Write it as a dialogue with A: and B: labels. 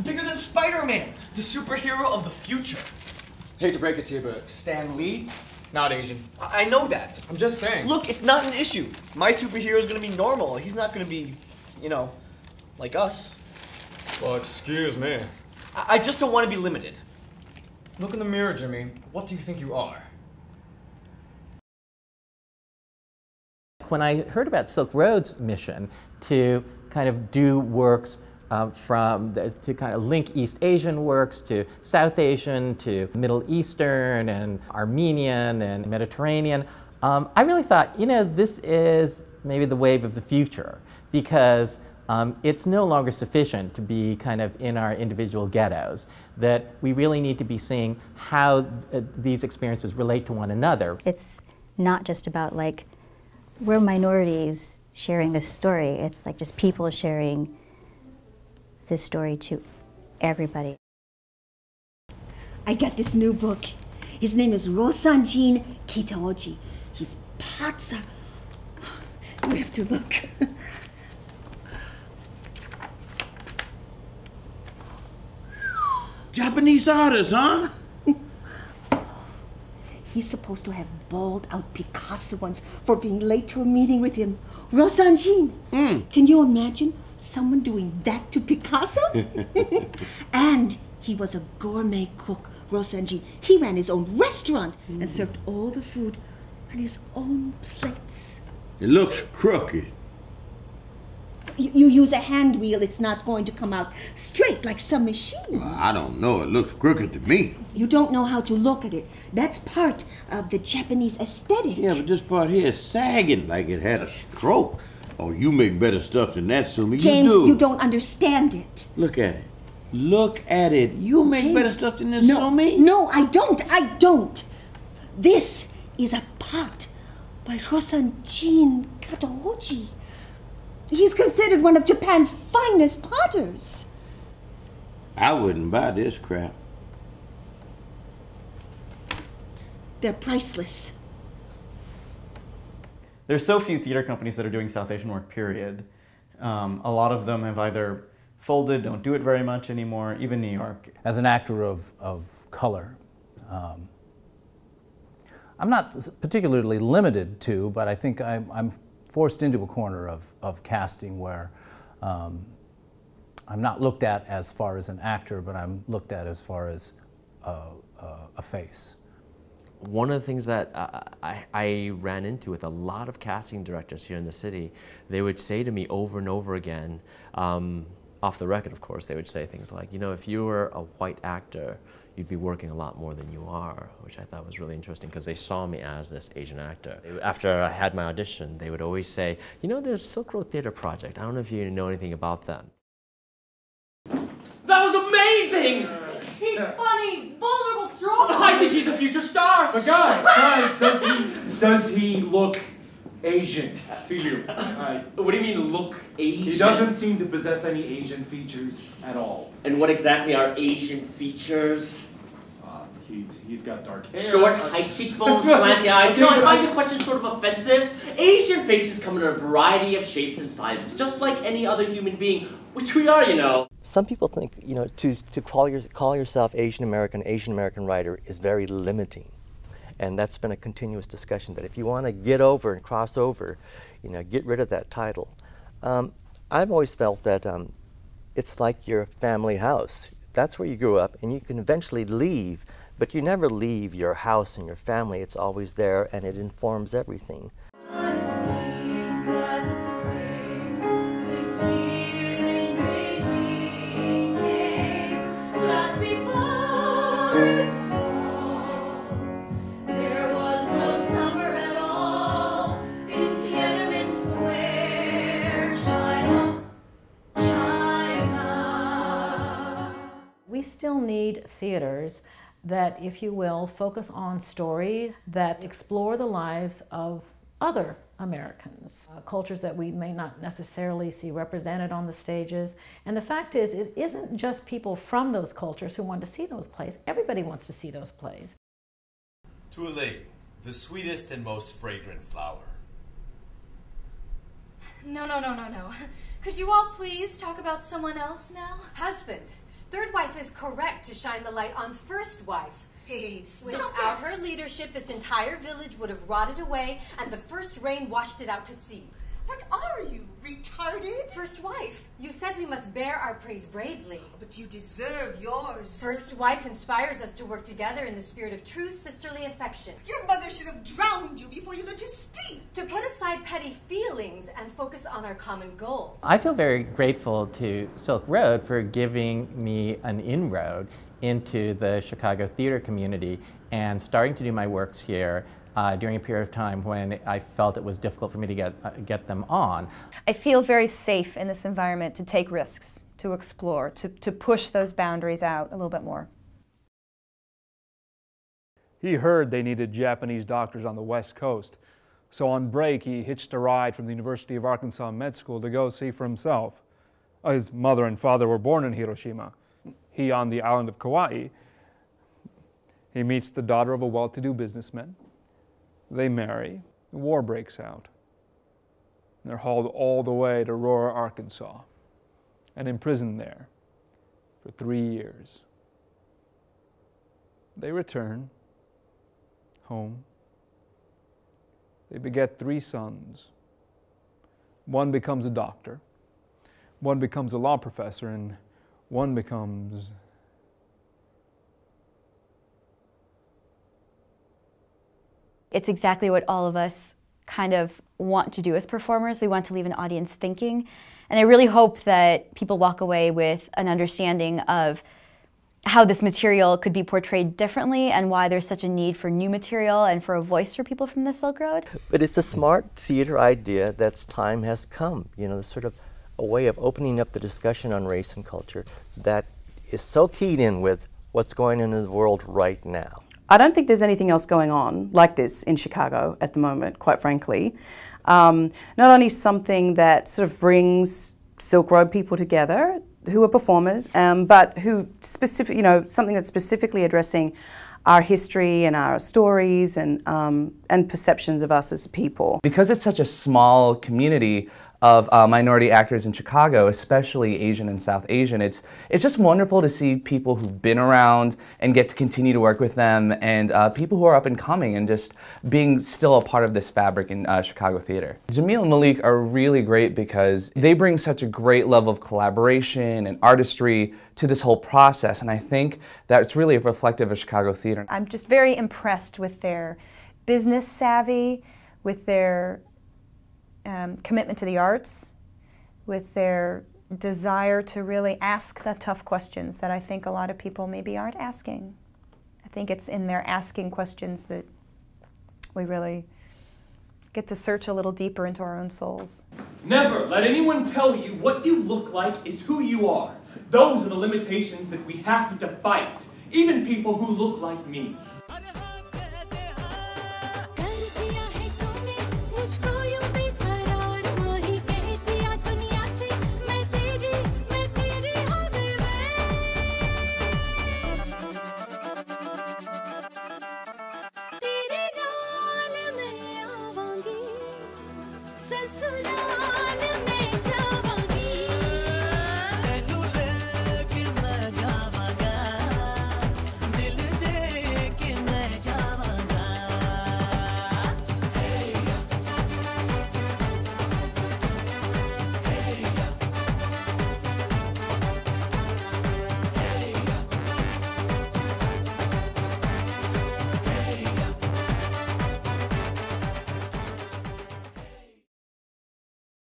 A: Bigger than Spider-Man, the superhero of the future.
B: Hate to break it to you, but Stan Lee, not Asian.
A: I know that.
B: I'm just saying.
A: Look, it's not an issue. My superhero is gonna be normal. He's not gonna be, you know, like us.
B: Well, excuse me.
A: I just don't want to be limited.
B: Look in the mirror, Jimmy. What do you think you are?
C: When I heard about Silk Road's mission to kind of do works to kind of link East Asian works to South Asian, to Middle Eastern and Armenian and Mediterranean, I really thought, you know, this is maybe the wave of the future, because it's no longer sufficient to be kind of in our individual ghettos, that we really need to be seeing how these experiences relate to one another.
D: It's not just about like, we're minorities sharing this story. It's like just people sharing this story to everybody.
E: I got this new book. His name is Rosanjin Kitaoji. His parts are... You have to look.
F: Japanese artists, huh?
E: He's supposed to have bawled out Picasso once for being late to a meeting with him. Rosanjin, can you imagine someone doing that to Picasso? And he was a gourmet cook, Rosanjin. He ran his own restaurant and served all the food on his own plates.
F: It looks crooked.
E: You use a hand wheel, it's not going to come out straight like some machine.
F: Well, I don't know. It looks crooked to me.
E: You don't know how to look at it. That's part of the Japanese aesthetic.
F: Yeah, but this part here is sagging like it had a stroke. Oh, you make better stuff than that, Sumi.
E: James,
F: you do.
E: you don't understand it.
F: Look at it. Look at it. You make
E: James,
F: better stuff than this,
E: no,
F: Sumi.
E: No, I don't. I don't. This is a pot by Rosanjin Kataoji. He's considered one of Japan's finest potters.
F: I wouldn't buy this crap.
E: They're priceless.
G: There's so few theater companies that are doing South Asian work, period. A lot of them have either folded, don't do it very much anymore, even New York.
H: As an actor of color, I'm not particularly limited to, but I think I'm forced into a corner of casting where I'm not looked at as far as an actor, but I'm looked at as far as a face.
I: One of the things that I ran into with a lot of casting directors here in the city, they would say to me over and over again, off the record of course, they would say things like, you know, if you were a white actor, you'd be working a lot more than you are, which I thought was really interesting because they saw me as this Asian actor. After I had my audition, they would always say, you know, there's Silk Road Theater Project. I don't know if you know anything about them.
J: That was amazing!
K: He's funny, vulnerable, strong.
J: I think he's a future star.
L: But guys, does he look Asian to you?
J: What do you mean, look Asian?
L: He doesn't seem to possess any Asian features at all.
J: And what exactly are Asian features?
L: He's got dark hair.
J: Short, high cheekbones, slanty eyes. You know, I find the question sort of offensive. Asian faces come in a variety of shapes and sizes, just like any other human being, which we are, you know.
M: Some people think, you know, to call yourself Asian American writer is very limiting. And that's been a continuous discussion, that if you want to get over and cross over, you know, get rid of that title. I've always felt that it's like your family house. That's where you grew up, and you can eventually leave, but you never leave your house and your family. It's always there, and it informs everything.
N: We still need theaters that, if you will, focus on stories that explore the lives of other Americans, cultures that we may not necessarily see represented on the stages. And the fact is, it isn't just people from those cultures who want to see those plays. Everybody wants to see those plays.
O: To a lady, the sweetest and most fragrant flower.
K: No. Could you all please talk about someone else now?
P: Husband, third wife is correct to shine the light on first wife.
Q: Hey,
P: Without her leadership, this entire village would have rotted away, and the first rain washed it out to sea.
Q: What are you, retarded?
P: First wife, you said we must bear our praise bravely.
Q: But you deserve yours.
P: First wife inspires us to work together in the spirit of true sisterly affection.
Q: Your mother should have drowned you before you learned to speak.
P: To put aside petty feelings and focus on our common goal.
C: I feel very grateful to Silk Road for giving me an inroad into the Chicago theater community and starting to do my works here during a period of time when I felt it was difficult for me to get them on.
R: I feel very safe in this environment to take risks, to explore, to push those boundaries out a little bit more.
S: He heard they needed Japanese doctors on the West Coast, so on break he hitched a ride from the University of Arkansas Med School to go see for himself. His mother and father were born in Hiroshima. He on the island of Kauai. He meets the daughter of a well-to-do businessman. They marry. The war breaks out. They're hauled all the way to Aurora, Arkansas, and imprisoned there for 3 years. They return home. They beget 3 sons. One becomes a doctor, one becomes a law professor, and one becomes
T: It's exactly what all of us kind of want to do as performers. We want to leave an audience thinking. And I really hope that people walk away with an understanding of how this material could be portrayed differently and why there's such a need for new material and for a voice for people from the Silk Road.
M: But it's a smart theater idea that's time has come. You know, sort of a way of opening up the discussion on race and culture that is so keyed in with what's going on in the world right now.
U: I don't think there's anything else going on like this in Chicago at the moment, quite frankly. Not only something that sort of brings Silk Road people together who are performers, but who something that's specifically addressing our history and our stories and perceptions of us as people.
V: Because it's such a small community of minority actors in Chicago, especially Asian and South Asian, it's just wonderful to see people who've been around and get to continue to work with them, and people who are up and coming and just being still a part of this fabric in Chicago theater. Jamil and Malik are really great because they bring such a great level of collaboration and artistry to this whole process, and I think that it's really reflective of Chicago theater.
R: I'm just very impressed with their business savvy, with their commitment to the arts, with their desire to really ask the tough questions that I think a lot of people maybe aren't asking. I think it's in their asking questions that we really get to search a little deeper into our own souls.
B: Never let anyone tell you what you look like is who you are. Those are the limitations that we have to fight, even people who look like me.
W: ससुरा